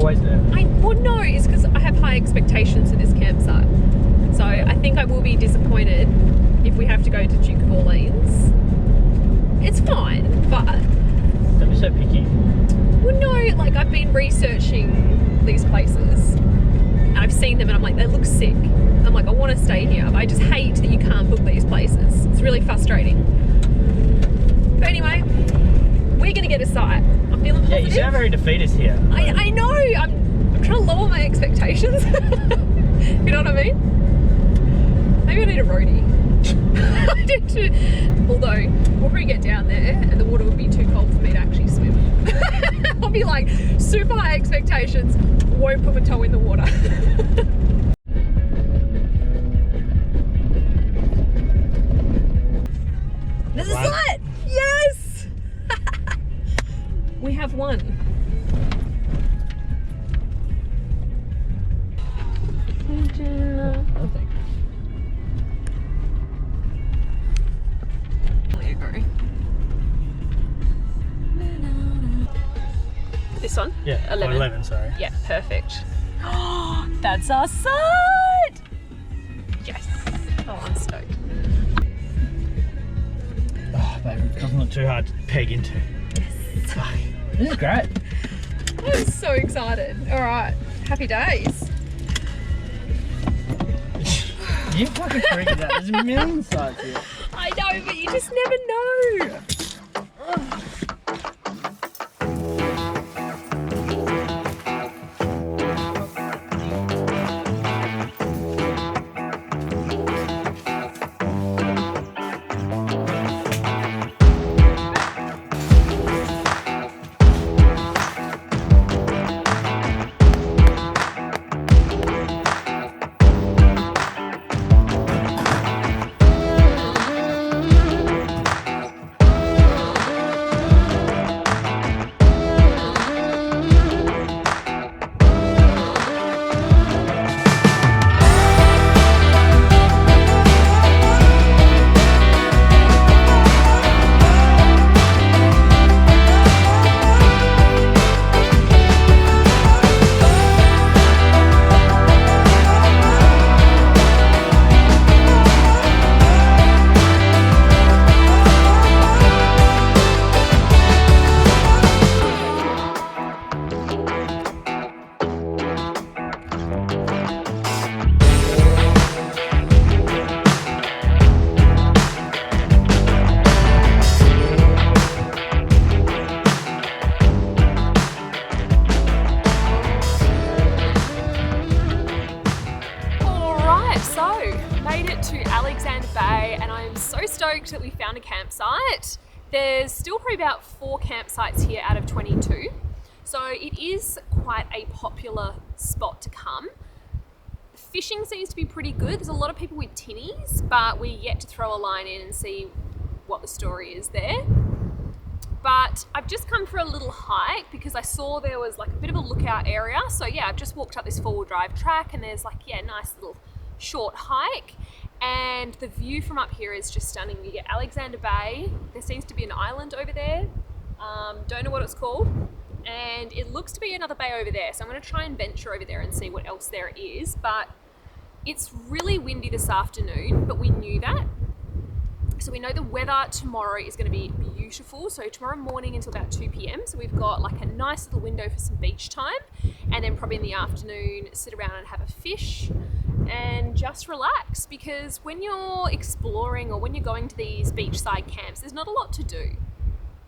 always there. Well, no, it's because I have high expectations for this campsite. So I think I will be disappointed if we have to go to Duke of Orleans. It's fine, but... Don't be so picky. Well, no, like I've been researching these places and I've seen them and I'm like, they look sick. I'm like, I want to stay here, but I just hate that you can't book these places. It's really frustrating. But anyway, we're going to get a site. I'm feeling positive. Yeah, you sound very defeatist here. I know. I'm trying to lower my expectations. You know what I mean? Maybe I need a roadie. Although, before we get down there and the water would be too cold for me to actually swim. I'll be like, super high expectations, won't put my toe in the water. There's a site! Yes! We have one. Perfect. This one? Yeah, 11, sorry. Yeah, perfect. That's our site! Yes! Oh, I'm stoked. Oh, baby, it doesn't look too hard to peg into. Yes! This is great. I'm so excited. Alright, happy days. You fucking freaking out. There's a million sites here. I know, but you just never know. That we found a campsite. There's still probably about 4 campsites here out of 22, so it is quite a popular spot to come. Fishing seems to be pretty good. There's a lot of people with tinnies, but we're yet to throw a line in and see what the story is there. But I've just come for a little hike because I saw there was like a bit of a lookout area. So yeah, I've just walked up this 4-wheel drive track and there's like, yeah, nice little short hike. And the view from up here is just stunning. You get Alexander Bay. There seems to be an island over there. Don't know what it's called. And it looks to be another bay over there. So I'm going to try and venture over there and see what else there is. But it's really windy this afternoon, but we knew that. So we know the weather tomorrow is going to be beautiful. So tomorrow morning until about 2 p.m. So we've got like a nice little window for some beach time. And then probably in the afternoon, sit around and have a fish and just relax, because when you're exploring or when you're going to these beachside camps, there's not a lot to do,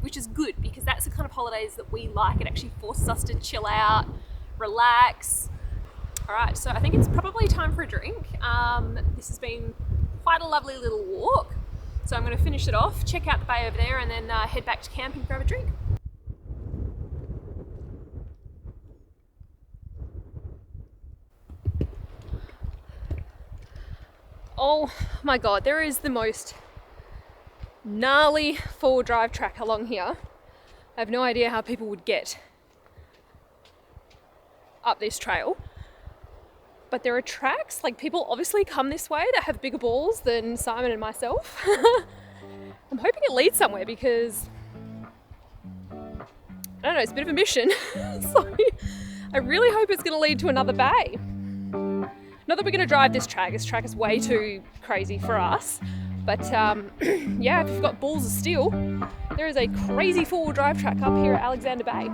which is good because that's the kind of holidays that we like. It actually forces us to chill out, relax. All right, so I think it's probably time for a drink. This has been quite a lovely little walk. So I'm going to finish it off, check out the bay over there, and then head back to camp and grab a drink. Oh my God, there is the most gnarly 4-wheel drive track along here. I have no idea how people would get up this trail. But there are tracks, like people obviously come this way that have bigger balls than Simon and myself. I'm hoping it leads somewhere because, I don't know, it's a bit of a mission. So I really hope it's going to lead to another bay. Not that we're going to drive this track is way too crazy for us. But yeah, if you've got balls of steel, there is a crazy four-wheel drive track up here at Alexander Bay.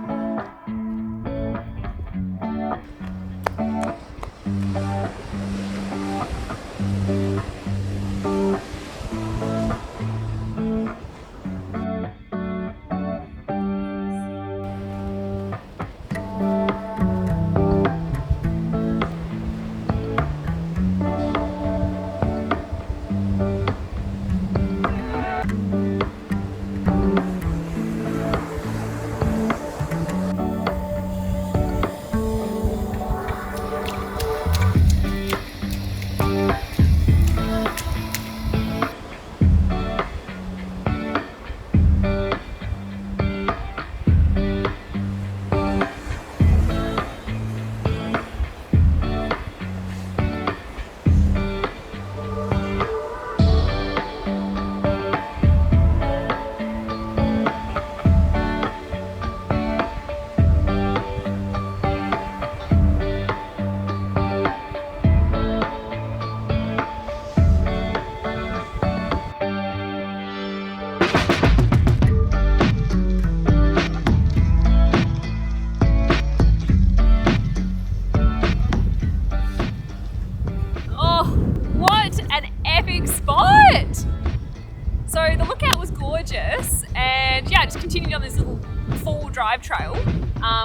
So the lookout was gorgeous, and yeah, just continued on this little four-wheel drive trail,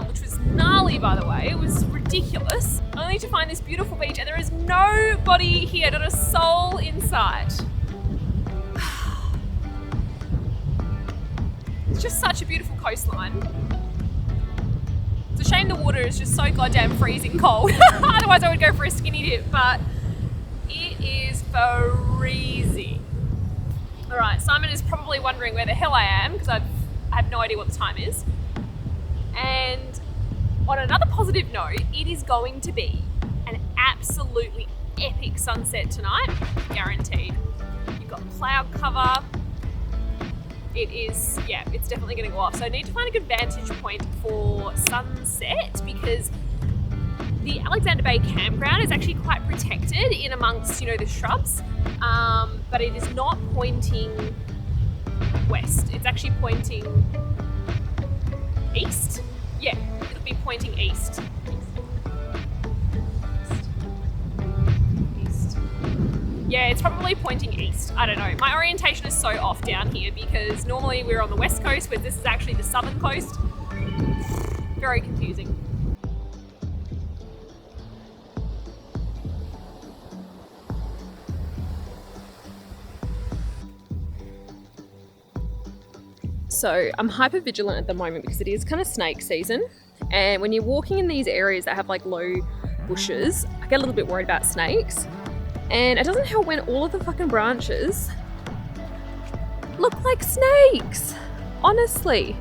which was gnarly, by the way. It was ridiculous, only to find this beautiful beach, and there is nobody here, not a soul in sight. It's just such a beautiful coastline. It's a shame the water is just so goddamn freezing cold. Otherwise I would go for a skinny dip, but it is freezing. All right, Simon is probably wondering where the hell I am because I have no idea what the time is. And on another positive note, it is going to be an absolutely epic sunset tonight, guaranteed. You've got cloud cover. It is, yeah, it's definitely going to go off. So I need to find a good vantage point for sunset because the Alexander Bay campground is actually quite protected in amongst, the shrubs, but it is not pointing west. It's actually pointing east. Yeah, it'll be pointing east. Yeah, it's probably pointing east. I don't know. My orientation is so off down here because normally we're on the west coast, where this is actually the southern coast. Very confusing. So I'm hyper vigilant at the moment because it is kind of snake season. And when you're walking in these areas that have like low bushes, I get a little bit worried about snakes. And it doesn't help when all of the fucking branches look like snakes, honestly.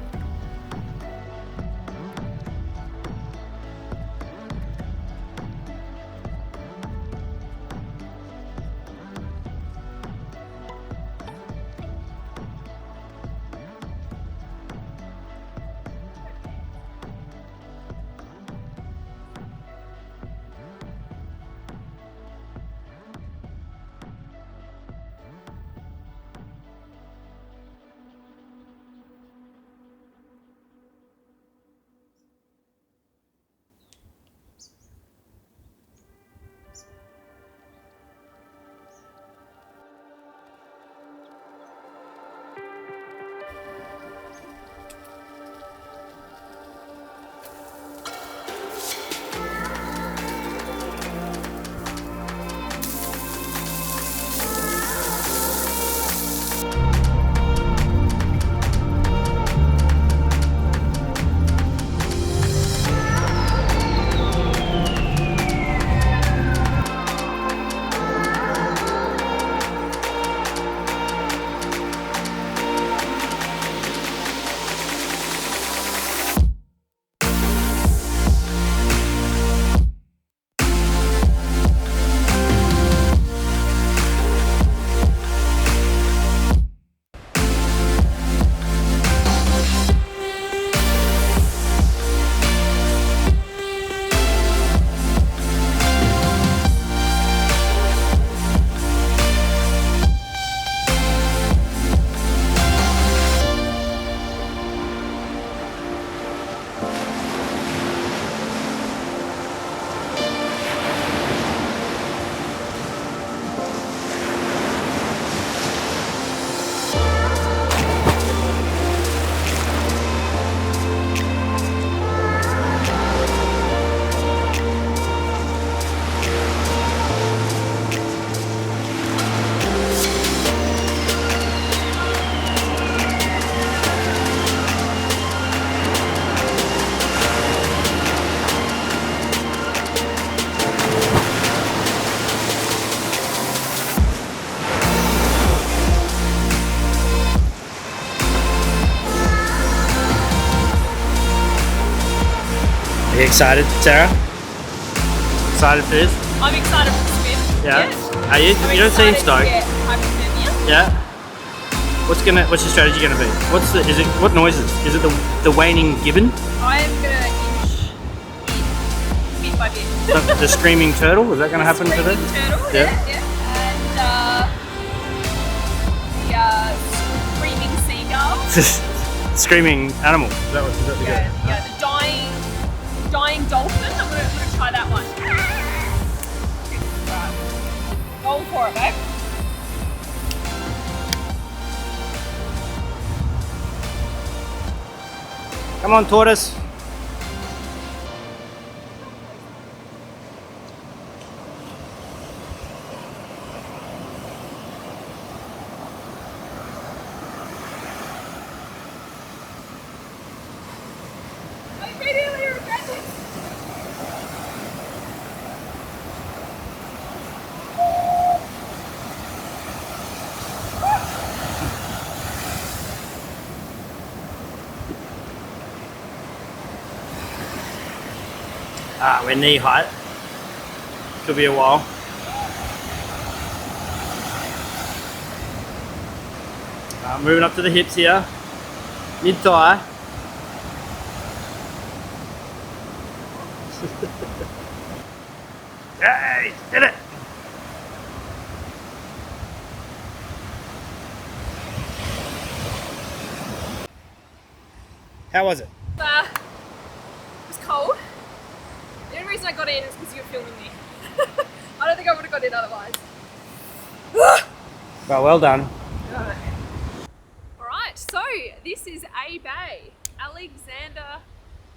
excited, Sarah? Excited for this? I'm excited for the swim. Yeah. Are you? I'm You don't seem excited to stoked. get hypothermia. Yeah. What's your strategy gonna be? What noises? Is it the waning gibbon? I am gonna inch in bit by bit. The screaming turtle? Is that gonna happen today? Screaming turtle, Yeah. yeah. And screaming seagull. Screaming animal. Is that the Yeah, the dying dolphin. I'm gonna try that one. Right. Go for it, babe. Come on, tortoise. I immediately regret this. We're knee height. Could be a while. Moving up to the hips here. Mid thigh. Hey, did it! How was it? It was cold. The only reason I got in is because you were filming me. I don't think I would have got in otherwise. Well done. Alright, so this is a bay, Alexander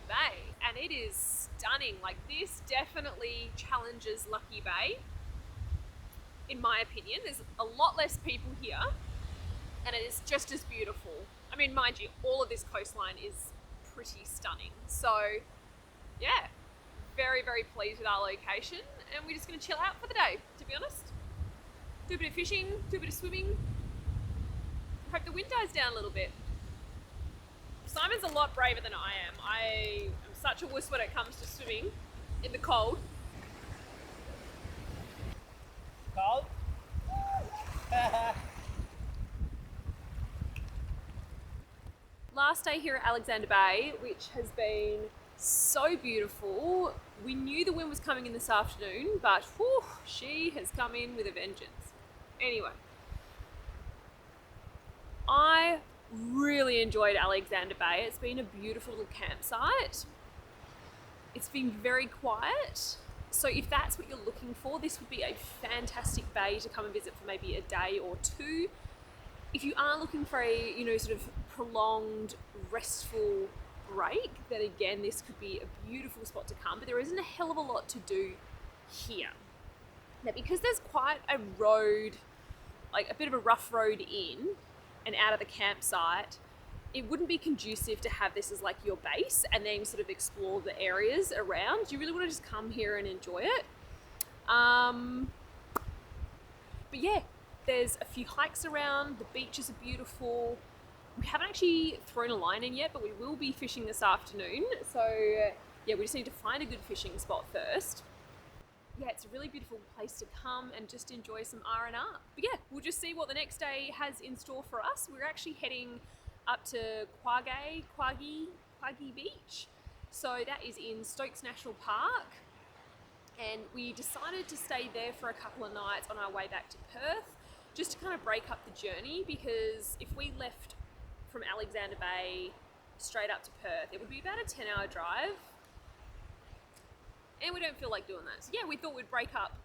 Bay, and it is stunning. Like, this definitely challenges Lucky Bay, in my opinion. There's a lot less people here, and it is just as beautiful. I mean, mind you, all of this coastline is pretty stunning. So, yeah, very, very pleased with our location, and we're just going to chill out for the day, to be honest. Do a bit of fishing, do a bit of swimming. Hope the wind dies down a little bit. Simon's a lot braver than I am. I am such a wuss when it comes to swimming in the cold. Cold? Last day here at Alexander Bay, which has been so beautiful. We knew the wind was coming in this afternoon, but whew, she has come in with a vengeance. Anyway, I really enjoyed Alexander Bay. It's been a beautiful little campsite. It's been very quiet. So if that's what you're looking for, this would be a fantastic bay to come and visit for maybe a day or two. If you are looking for a, sort of prolonged, restful break, then again, this could be a beautiful spot to come, but there isn't a hell of a lot to do here. Now, because there's quite a road, like a bit of a rough road in and out of the campsite, it wouldn't be conducive to have this as like your base and then sort of explore the areas around. You really want to just come here and enjoy it. But yeah, there's a few hikes around, the beaches are beautiful. We haven't actually thrown a line in yet, but we will be fishing this afternoon. So yeah, we just need to find a good fishing spot first. Yeah, it's a really beautiful place to come and just enjoy some R&R. But yeah, we'll just see what the next day has in store for us. We're actually heading up to Quaggy Beach. So that is in Stokes National Park. And we decided to stay there for a couple of nights on our way back to Perth, just to kind of break up the journey, because if we left from Alexander Bay straight up to Perth, it would be about a 10-hour drive. And we don't feel like doing that. So yeah, we thought we'd break up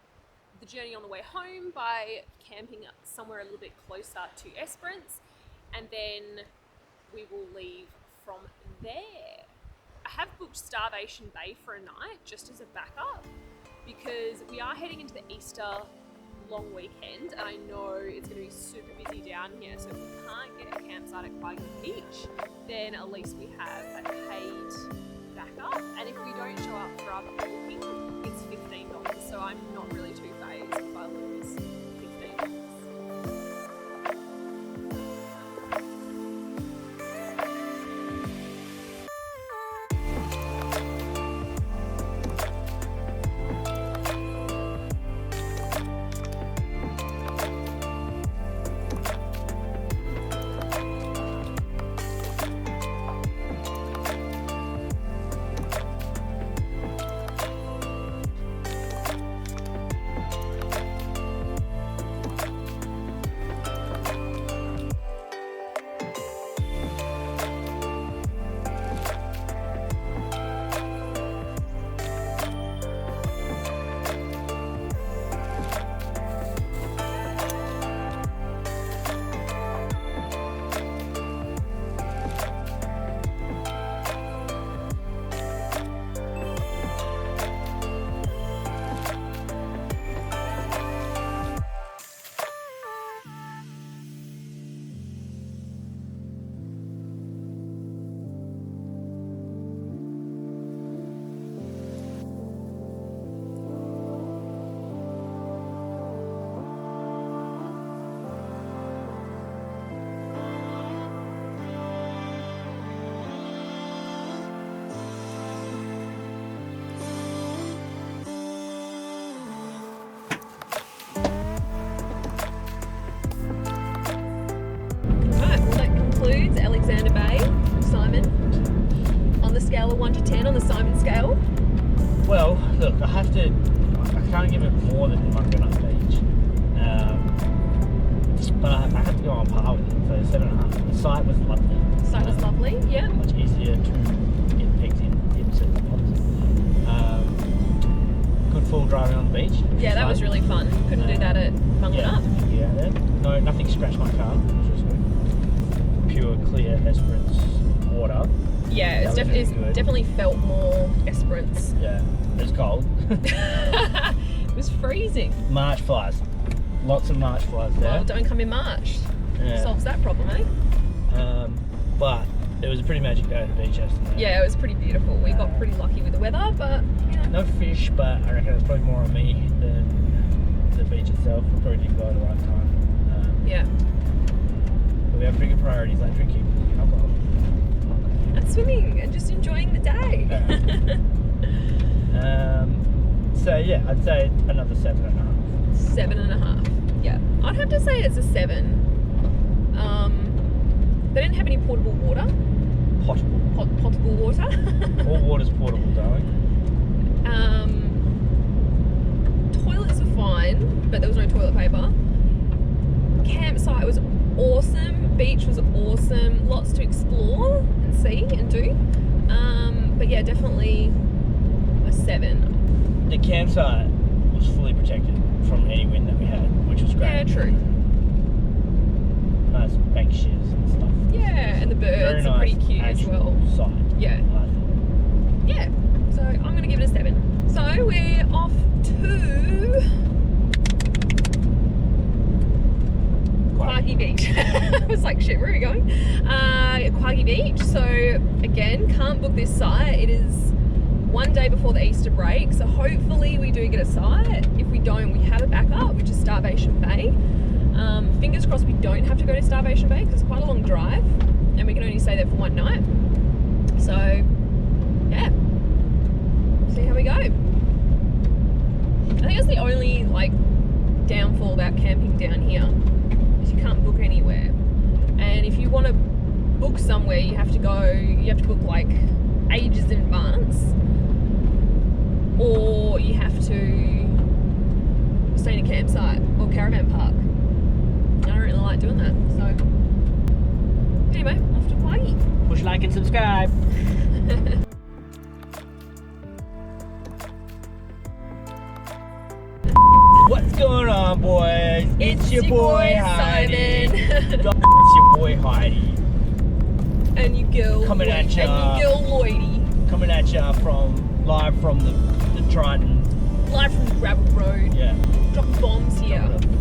the journey on the way home by camping up somewhere a little bit closer to Esperance, and then we will leave from there. I have booked Starvation Bay for a night just as a backup, because we are heading into the Easter long weekend, and I know it's going to be super busy down here. So if we can't get a campsite at Quaggy Beach, then at least we have a paid backup. And if we don't show up for our booking, it's $15. So I'm not really too phased if I lose $15. I can't give it more than Munganut Beach. But I have to go on par with it for 7.5. The site was lovely. The site was lovely, yeah. Much easier to get pegs into spots. Good full driving on the beach. Yeah, that was really fun. Couldn't do that at Munganut. Yeah, there. No, nothing scratched my car, which was good. Pure, clear Esperance water. Yeah, it's definitely felt more Esperance. Yeah, it was cold. It was freezing. March flies. Lots of March flies there. Well, don't come in March. Yeah. Solves that problem, eh? But it was a pretty magic day at the beach yesterday. Yeah, it was pretty beautiful. We got pretty lucky with the weather, but you know. No fish, but I reckon it's probably more on me than the beach itself. We probably didn't go at the right time. Yeah. But we have bigger priorities like drinking alcohol. And swimming and just enjoying the day. So yeah, I'd say another 7.5. 7.5. Yeah. I'd have to say it's a 7. They didn't have any portable water. Potable water. All water's portable, darling. Toilets were fine, but there was no toilet paper. Campsite was awesome. Beach was awesome. Lots to explore and see and do. But yeah, definitely a 7. The campsite was fully protected from any wind that we had, which was great. Yeah, true. Nice bank shears and stuff. Yeah, and the birds are pretty cute as well. Site, Yeah. Yeah. So I'm going to give it a 7. So we're off to Quaggy Beach. I was like, shit, where are we going? Quaggy Beach. So again, can't book this site. It is one day before the Easter break. So hopefully we do get a site. If we don't, we have a backup, which is Starvation Bay. Fingers crossed we don't have to go to Starvation Bay because it's quite a long drive and we can only stay there for one night. So, yeah. See how we go. I think that's the only, like, downfall about camping down here is you can't book anywhere. And if you want to book somewhere, you have to book, like, ages in advance. Or you have to stay in a campsite or caravan park. I don't really like doing that, so anyway, off to Quaggy. Push like and subscribe. What's going on, boys? It's your boy Heidi. It's your boy Heidi. And your girl Coming at ya. And your girl Lloydie. Coming at ya live from the Triton. Live from the gravel road. Yeah. Dropping bombs here. Dropping a